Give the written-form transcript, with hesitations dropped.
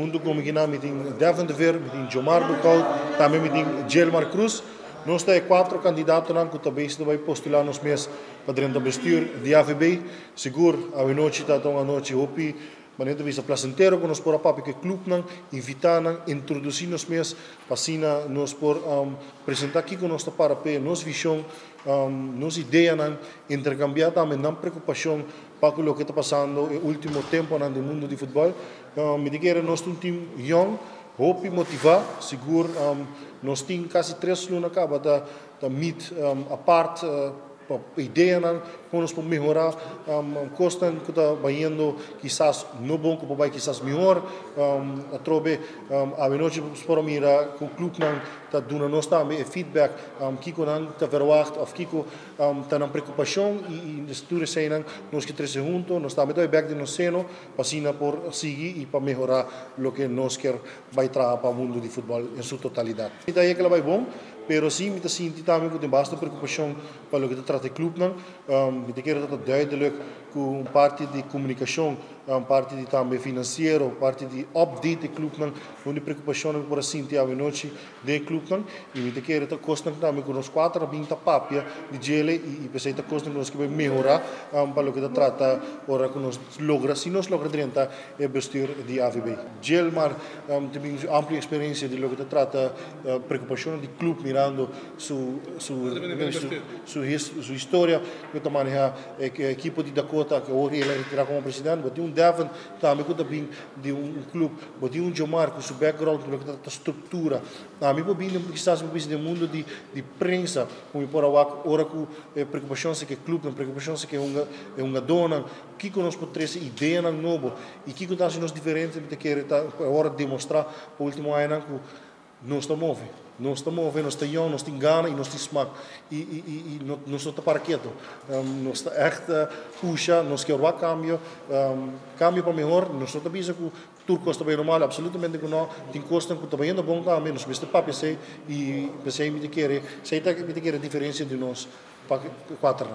junto com o Devon de Ver, o Jomar Bucal, também o Gelmar Cruz. Nós temos 4 candidatos que também vai postular nos meses para dentro do bestuur de AVB. Seguro, a noite está a noite hopi, mas dentro visa placentero que nós por a papi que clube não invitar não introduzir nos meses para sina nós por apresentar aqui com nós para pe nos visão nos ideia não intercambiar também não preocupação para o que está passando no último tempo no mundo do futebol. Me diga que nós temos um time young. Hoop motivar, seguro, nós temos quase 3 anos acaba da meet a parte ideia não como nós podemos melhorar custa que está vaindo quizás no bom que vai quizás melhor a trobe a noite para mirar com o clube não está dando nós também feedback kiko não está verwacht of kiko está na preocupação e estudo sei não nós que 3 juntos nós também back de nós seno para por seguir e para melhorar o que nós quer vai trazer para o mundo do futebol em sua totalidade. Então é que ela vai bom. Pero sim, me sinto também que tem bastante preocupação para o que trata o clube não, me quero dar duidelijk com parte de comunicação, parte de também financeiro, parte de update do clube não, onde preocupação por assim ter a noite do clube não, e me quero dar costa também com os 4 20 papia de gele e pensei que costa que nós que vai melhorar para o que trata ora que nós logra, se nós logra dentro é bestuur de AVB. Gelmar tem ampla experiência de lo que trata preocupação do clube mirando sua história, que maneja a equipe de Dakota que hoje ele retira como presidente, mas tem Devon também que também de clube, mas tem Jomar com seu background, que trata estrutura. A mim bem quizás do mundo de prensa, como por agora com preocupação se que clube, não preocupação se que é uma dona, que nós podemos ter ideia não novo e que nós somos diferentes, que quer agora demonstrar o último ano que nós estamos movendo. Nós estamos movendo, nós estamos young, nós temos gana e nós temos smaak. E nós não estamos quietos. Nós estamos puxa, nós queremos cambio para melhor. Nós não estamos que o turco está bem normal, absolutamente que não. Tem costa que está bem bom também. Nós vemos papi sei e pensei me querer, sei que me querer diferença de nós para 4.